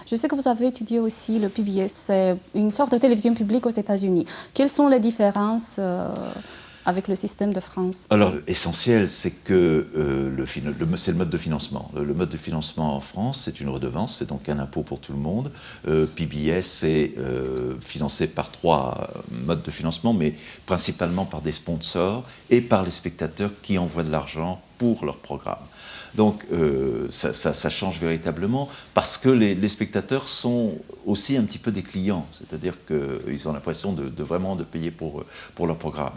Je sais que vous avez étudié aussi le PBS, c'est une sorte de télévision publique aux États-Unis. Quelles sont les différences avec le système de France? Alors, l'essentiel, c'est que c'est le mode de financement. Le mode de financement en France, c'est une redevance, c'est donc un impôt pour tout le monde. PBS est financé par 3 modes de financement, mais principalement par des sponsors et par les spectateurs qui envoient de l'argent pour leur programme. Donc ça change véritablement parce que les spectateurs sont aussi un petit peu des clients, c'est-à-dire qu'ils ont l'impression de vraiment de payer pour leur programme.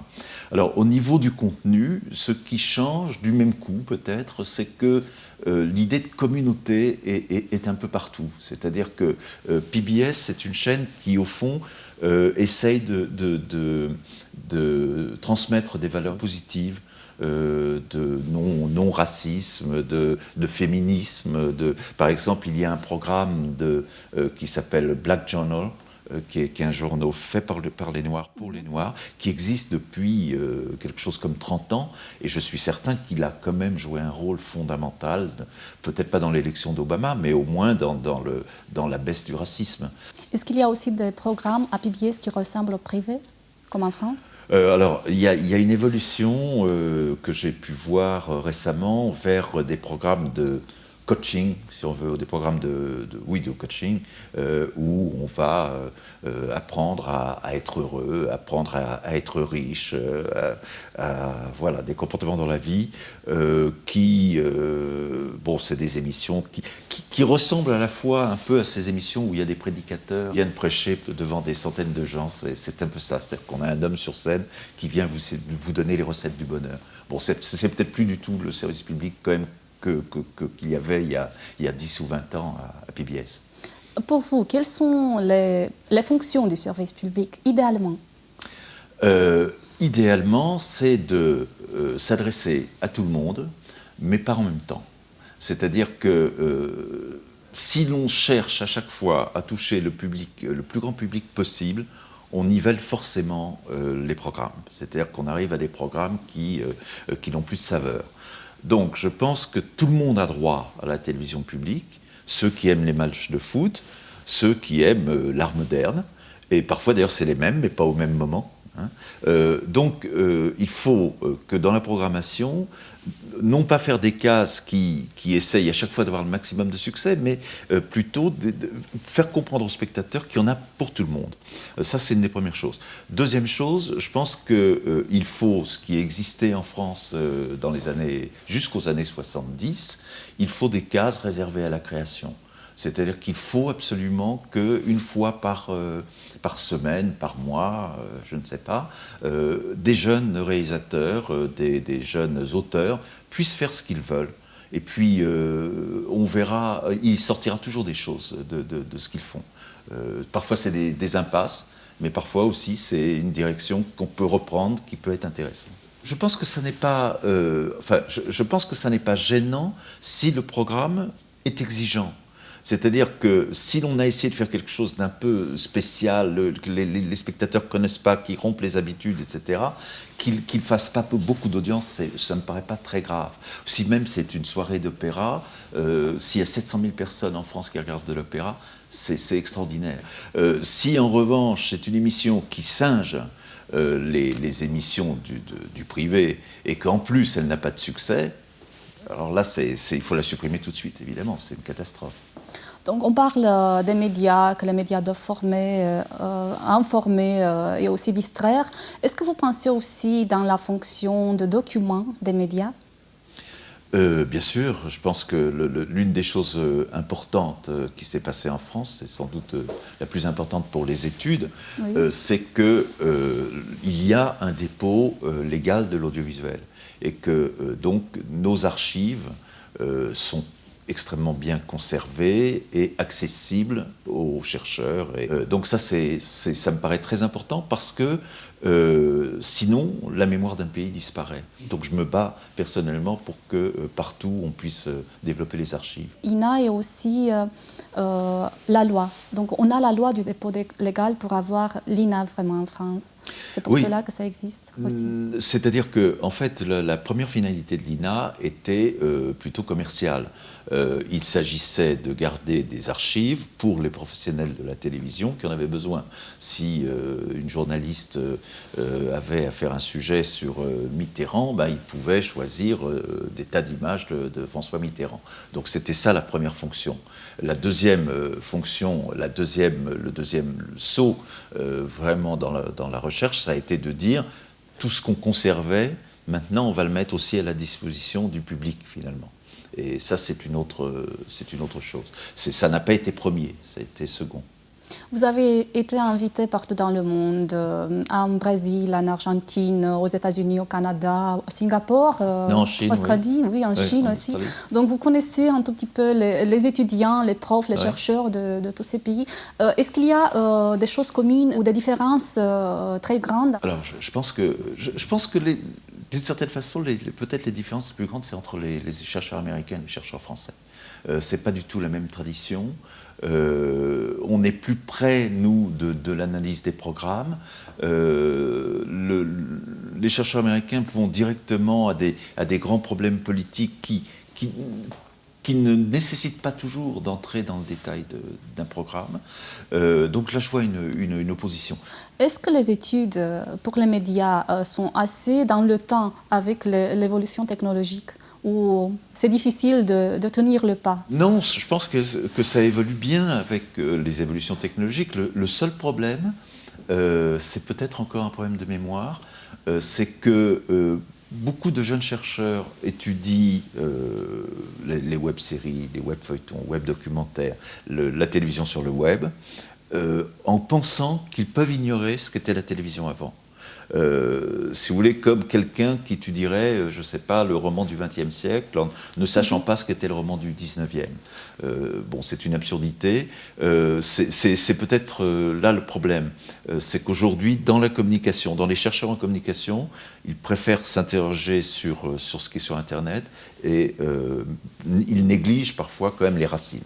Alors au niveau du contenu, ce qui change du même coup peut-être, c'est que l'idée de communauté est un peu partout. C'est-à-dire que PBS, c'est une chaîne qui au fond essaye de transmettre des valeurs positives, de non-racisme, de féminisme. Par exemple, il y a un programme qui s'appelle Black Journal, qui est un journal fait par les Noirs, pour les Noirs, qui existe depuis quelque chose comme 30 ans, et je suis certain qu'il a quand même joué un rôle fondamental, peut-être pas dans l'élection d'Obama, mais au moins dans la baisse du racisme. Est-ce qu'il y a aussi des programmes à PBS qui ressemblent au privé, comme en France? Alors, il y a une évolution que j'ai pu voir récemment vers des programmes de coaching, si on veut, des programmes de coaching, où on va apprendre à être heureux, apprendre à être riche, voilà, des comportements dans la vie c'est des émissions qui ressemblent à la fois un peu à ces émissions où il y a des prédicateurs qui viennent prêcher devant des centaines de gens. C'est un peu ça, c'est-à-dire qu'on a un homme sur scène qui vient vous donner les recettes du bonheur. Bon, c'est peut-être plus du tout le service public quand même qu'il y avait il y a 10 ou 20 ans à PBS. Pour vous, quelles sont les fonctions du service public, idéalement? Idéalement, c'est de s'adresser à tout le monde, mais pas en même temps. C'est-à-dire que si l'on cherche à chaque fois à toucher le plus grand public possible, on nivelle forcément les programmes. C'est-à-dire qu'on arrive à des programmes qui n'ont plus de saveur. Donc je pense que tout le monde a droit à la télévision publique, ceux qui aiment les matchs de foot, ceux qui aiment l'art moderne, et parfois d'ailleurs c'est les mêmes, mais pas au même moment. Donc il faut que dans la programmation, non pas faire des cases qui essayent à chaque fois d'avoir le maximum de succès, mais plutôt de faire comprendre aux spectateurs qu'il y en a pour tout le monde. Ça, c'est une des premières choses. Deuxième chose, je pense qu'il faut, ce qui existait en France jusqu'aux années 70, il faut des cases réservées à la création. C'est-à-dire qu'il faut absolument qu'une fois par semaine, par mois, je ne sais pas, des jeunes réalisateurs, des jeunes auteurs puissent faire ce qu'ils veulent. Et puis, on verra, il sortira toujours des choses de ce qu'ils font. Parfois, c'est des impasses, mais parfois aussi, c'est une direction qu'on peut reprendre, qui peut être intéressante. Je pense que ça n'est pas, je pense que ça n'est pas gênant si le programme est exigeant. C'est-à-dire que si l'on a essayé de faire quelque chose d'un peu spécial, que les spectateurs ne connaissent pas, qui rompent les habitudes, etc., qu'ils ne fassent pas beaucoup d'audience, ça ne me paraît pas très grave. Si même c'est une soirée d'opéra, s'il y a 700 000 personnes en France qui regardent de l'opéra, c'est extraordinaire. Si en revanche c'est une émission qui singe les émissions du privé et qu'en plus elle n'a pas de succès, alors là il faut la supprimer tout de suite, évidemment, c'est une catastrophe. Donc on parle des médias, que les médias doivent former, informer et aussi distraire. Est-ce que vous pensez aussi dans la fonction de document des médias? Bien sûr, je pense que l'une des choses importantes qui s'est passée en France, c'est sans doute la plus importante pour les études, oui. C'est qu'il y a un dépôt légal de l'audiovisuel et que donc nos archives sont extrêmement bien conservées et accessibles aux chercheurs. Et, donc ça me paraît très important parce que sinon, la mémoire d'un pays disparaît. Donc je me bats personnellement pour que partout on puisse développer les archives. INA est aussi la loi. Donc on a la loi du dépôt légal pour avoir l'INA vraiment en France. C'est pour cela que ça existe aussi. C'est-à-dire que en fait, la première finalité de l'INA était plutôt commerciale. Il s'agissait de garder des archives pour les professionnels de la télévision qui en avaient besoin. Si une journaliste avait à faire un sujet sur Mitterrand, il pouvait choisir des tas d'images de François Mitterrand. Donc c'était ça la première fonction. La deuxième fonction, le deuxième saut vraiment dans la recherche, ça a été de dire tout ce qu'on conservait, maintenant on va le mettre aussi à la disposition du public finalement. Et ça, c'est une autre chose. Ça n'a pas été premier, ça a été second. Vous avez été invité partout dans le monde, en Brésil, en Argentine, aux États-Unis, au Canada, au Singapour, en Chine, Australie, oui, en Chine en aussi. Australie. Donc vous connaissez un tout petit peu les étudiants, les profs, les chercheurs de tous ces pays. Est-ce qu'il y a des choses communes ou des différences très grandes? Alors, je pense que d'une certaine façon, peut-être les différences les plus grandes, c'est entre les chercheurs américains et les chercheurs français. C'est pas du tout la même tradition. On est plus près, nous, de l'analyse des programmes. Les chercheurs américains vont directement à des grands problèmes politiques qui ne nécessitent pas toujours d'entrer dans le détail d'un programme. Donc là, je vois une opposition. Est-ce que les études pour les médias sont assez dans le temps avec l'évolution technologique, ou c'est difficile de tenir le pas? Non, je pense que ça évolue bien avec les évolutions technologiques. Le seul problème, c'est peut-être encore un problème de mémoire, c'est que beaucoup de jeunes chercheurs étudient les web-séries, les web-feuilletons, web-documentaires, la télévision sur le web, en pensant qu'ils peuvent ignorer ce qu'était la télévision avant. Si vous voulez, comme quelqu'un qui étudierait, je ne sais pas, le roman du XXe siècle, en ne sachant pas ce qu'était le roman du XIXe. Bon, c'est une absurdité. C'est peut-être là le problème. C'est qu'aujourd'hui, dans la communication, dans les chercheurs en communication, ils préfèrent s'interroger sur ce qui est sur Internet et ils négligent parfois quand même les racines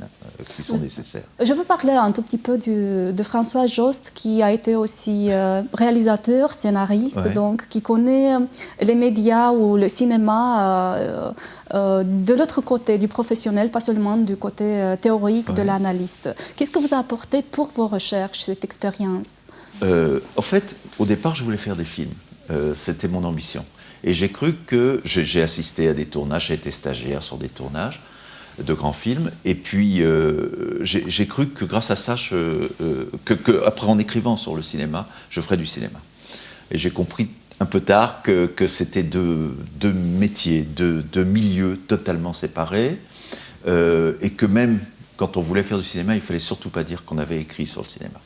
qui sont nécessaires. Je veux parler un tout petit peu de François Jost, qui a été aussi réalisateur, scénariste, donc qui connaît les médias ou le cinéma de l'autre côté, du professionnel, pas seulement du côté théorique de l'analyste. Qu'est-ce que vous a apporté pour vos recherches, cette expérience? En fait, au départ, je voulais faire des films. C'était mon ambition. Et j'ai cru que... J'ai assisté à des tournages, j'ai été stagiaire sur des tournages de grands films. Et puis, j'ai cru que grâce à ça, après en écrivant sur le cinéma, je ferais du cinéma. Et j'ai compris un peu tard que c'était deux métiers, deux milieux totalement séparés. Et que même quand on voulait faire du cinéma, il ne fallait surtout pas dire qu'on avait écrit sur le cinéma.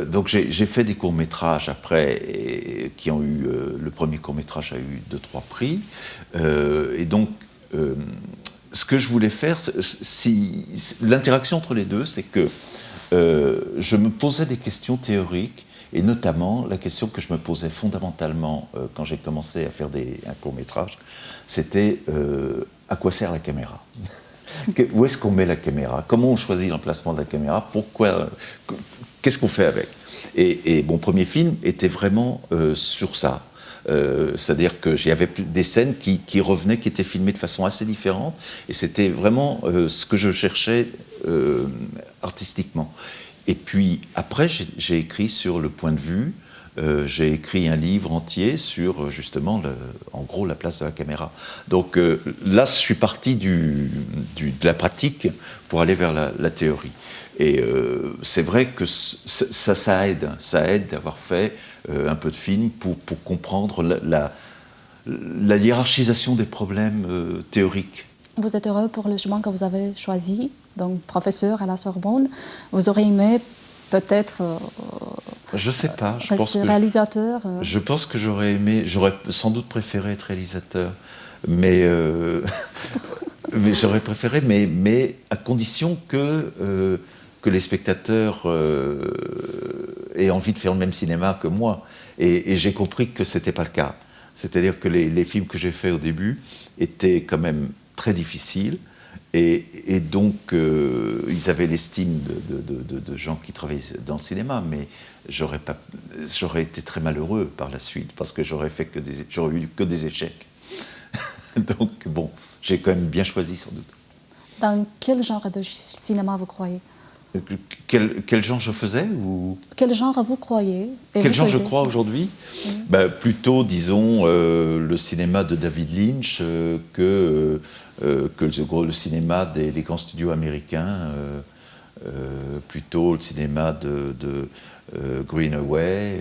Donc j'ai fait des courts-métrages après, qui ont eu... le premier court-métrage a eu 2-3 prix. Et donc, ce que je voulais faire, l'interaction entre les deux, c'est que je me posais des questions théoriques, et notamment la question que je me posais fondamentalement quand j'ai commencé à faire un court-métrage, c'était à quoi sert la caméra? Où est-ce qu'on met la caméra? Comment on choisit l'emplacement de la caméra? Pourquoi? Qu'est-ce qu'on fait avec? Et mon premier film était vraiment sur ça. C'est-à-dire que j'avais des scènes qui revenaient, qui étaient filmées de façon assez différente, et c'était vraiment ce que je cherchais artistiquement. Et puis après, j'ai écrit sur le point de vue. J'ai écrit un livre entier sur justement, en gros, la place de la caméra. Donc là, je suis parti de la pratique pour aller vers la théorie. Et c'est vrai que ça aide d'avoir fait un peu de film pour comprendre la hiérarchisation des problèmes théoriques. Vous êtes heureux pour le chemin que vous avez choisi, donc professeur à la Sorbonne. Vous aurez aimé peut-être je sais pas. Rester réalisateur. Je pense que j'aurais sans doute préféré être réalisateur, mais j'aurais préféré, mais à condition que les spectateurs aient envie de faire le même cinéma que moi. Et j'ai compris que c'était pas le cas. C'est-à-dire que les films que j'ai faits au début étaient quand même très difficiles. Et donc, ils avaient l'estime de gens qui travaillaient dans le cinéma, mais j'aurais été très malheureux par la suite, parce que j'aurais eu que des échecs. Donc, bon, j'ai quand même bien choisi, sans doute. Dans quel genre de cinéma vous croyez? Quel genre je faisais ou... Quel genre vous croyez et Quel vous genre je faisiez? crois aujourd'hui? Plutôt, disons, le cinéma de David Lynch que le cinéma des grands studios américains, plutôt le cinéma de Greenaway,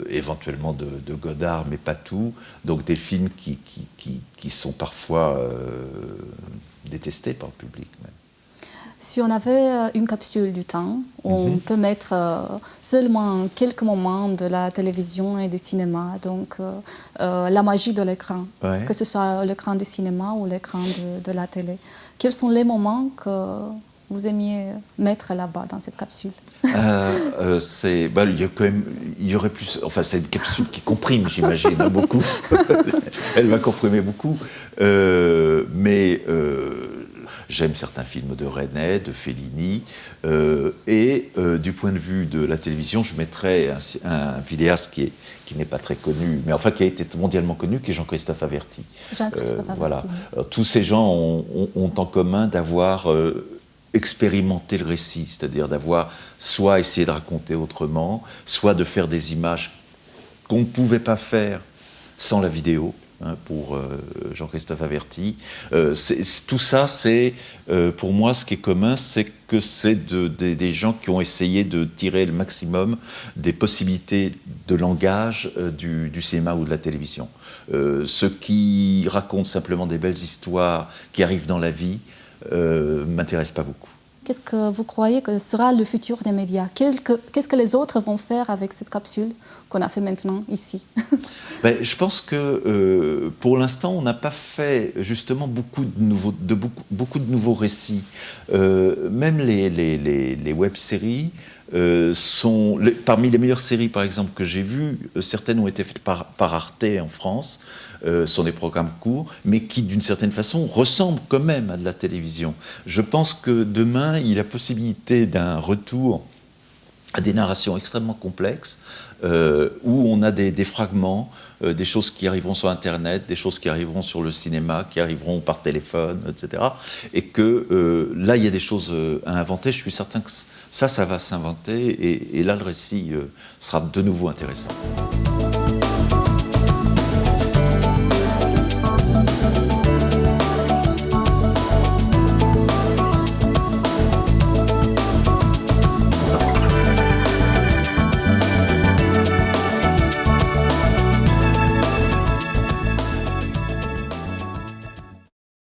éventuellement de Godard, mais pas tout. Donc des films qui sont parfois détestés par le public même. Si on avait une capsule du temps, on peut mettre seulement quelques moments de la télévision et du cinéma, donc la magie de l'écran, Ouais. que ce soit l'écran du cinéma ou l'écran de la télé. Quels sont les moments que vous aimiez mettre là-bas, dans cette capsule? Il y a quand même, il y aurait plus. Enfin, c'est une capsule qui comprime, j'imagine, hein, beaucoup. Elle va comprimer beaucoup. J'aime certains films de Resnais, de Fellini, du point de vue de la télévision, je mettrais un vidéaste qui n'est pas très connu, mais enfin qui a été mondialement connu, qui est Jean-Christophe Averty. Jean-Christophe Averty. Voilà. Alors, tous ces gens ont en commun d'avoir expérimenter le récit, c'est-à-dire d'avoir soit essayé de raconter autrement, soit de faire des images qu'on ne pouvait pas faire sans la vidéo, hein, pour Jean-Christophe Averty. Tout ça, c'est, pour moi, ce qui est commun, c'est que c'est des gens qui ont essayé de tirer le maximum des possibilités de langage du cinéma ou de la télévision. Ceux qui racontent simplement des belles histoires qui arrivent dans la vie, m'intéresse pas beaucoup. Qu'est-ce que vous croyez que sera le futur des médias? Qu'est-ce que les autres vont faire avec cette capsule qu'on a fait maintenant ici? Je pense que pour l'instant, on n'a pas fait justement beaucoup de nouveaux récits. Même les web-séries sont... Parmi les meilleures séries, par exemple, que j'ai vues, certaines ont été faites par Arte en France, sont des programmes courts, mais qui, d'une certaine façon, ressemblent quand même à de la télévision. Je pense que demain, il y a la possibilité d'un retour à des narrations extrêmement complexes, où on a des fragments, des choses qui arriveront sur Internet, des choses qui arriveront sur le cinéma, qui arriveront par téléphone, etc. Et que là, il y a des choses à inventer. Je suis certain que ça va s'inventer, et là, le récit sera de nouveau intéressant.